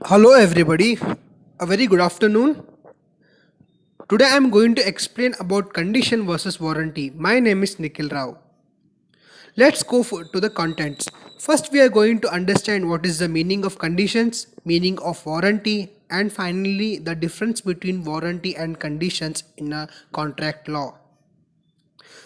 Hello, everybody. A very good afternoon. Today I am going to explain about condition versus warranty. My name is Nikhil Rao. Let's to the contents. First, we are going to understand what is the meaning of conditions, meaning of warranty, and finally, the difference between warranty and conditions in a contract law.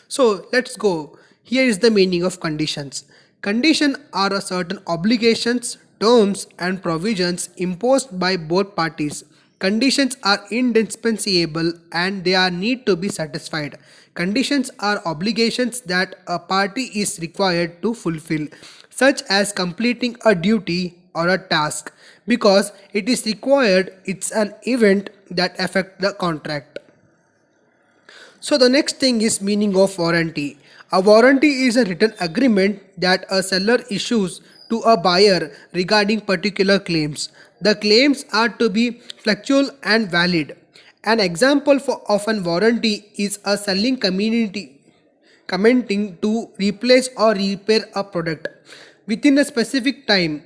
So let's go. Here is the meaning of conditions. Conditions are a certain obligations, terms, and provisions imposed by both parties. Conditions are indispensable and they are need to be satisfied. Conditions are obligations that a party is required to fulfill, such as completing a duty or a task. Because it is required, it's an event that affect the contract. So the next thing is meaning of warranty. A warranty is a written agreement that a seller issues to a buyer regarding particular claims. The claims are to be factual and valid. An example of an warranty is a selling community commenting to replace or repair a product within a specific time.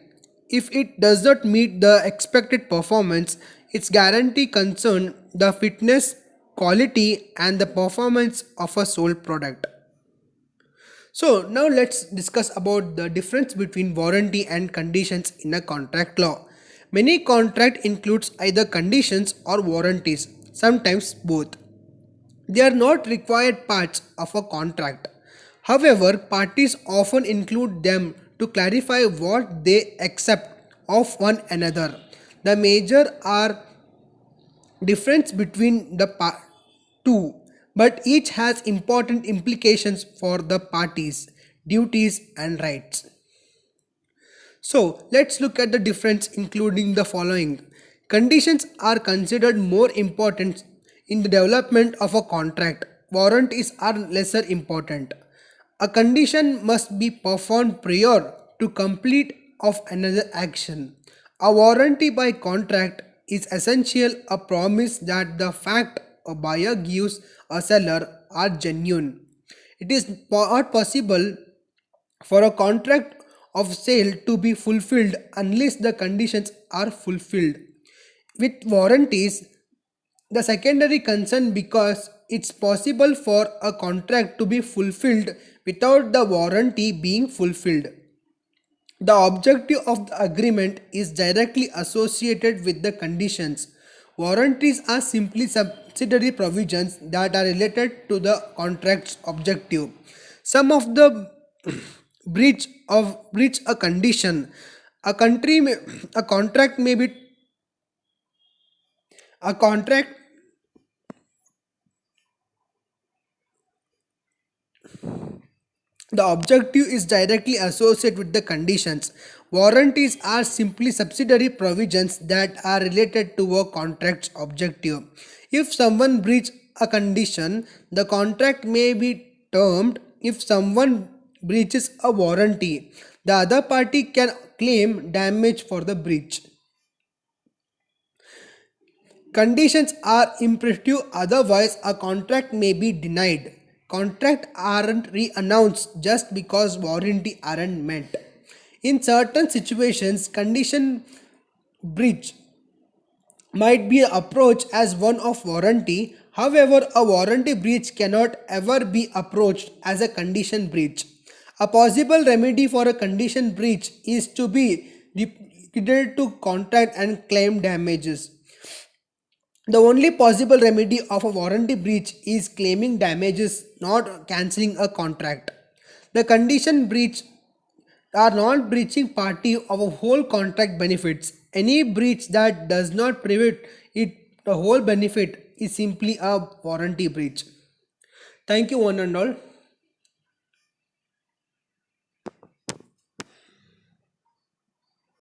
If it does not meet the expected performance, its guarantee concern the fitness, quality, and the performance of a sold product. So now let's discuss about the difference between warranty and conditions in a contract law. Many contract includes either conditions or warranties, sometimes both. They are not required parts of a contract. However, parties often include them to clarify what they accept of one another. The major are difference between the two, but each has important implications for the parties, duties and rights. So let's look at the difference including the following. Conditions are considered more important in the development of a contract. Warranties are lesser important. A condition must be performed prior to complete of another action. A warranty by contract is essential a promise that the fact a buyer gives a seller are genuine. It is not possible for a contract of sale to be fulfilled unless the conditions are fulfilled. With warranties, the secondary concern because it's possible for a contract to be fulfilled without the warranty being fulfilled. The objective of the agreement is directly associated with the conditions. Warranties are simply subsidiary provisions that are related to the contract's objective. Some of the breach a condition. A country may, a contract may be a contract The objective is directly associated with the conditions. Warranties are simply subsidiary provisions that are related to a contract's objective. If someone breaches a condition, the contract may be termed. If someone breaches a warranty, the other party can claim damage for the breach. Conditions are imperative, otherwise a contract may be denied. Contracts aren't re-announced just because warranty aren't met. In certain situations, condition breach might be approached as one of warranty. However, a warranty breach cannot ever be approached as a condition breach. A possible remedy for a condition breach is to be liquidated to contract and claim damages. The only possible remedy of a warranty breach is claiming damages, not cancelling a contract. The condition breach are not breaching party of a whole contract benefits. Any breach that does not prevent it the whole benefit is simply a warranty breach. Thank you one and all.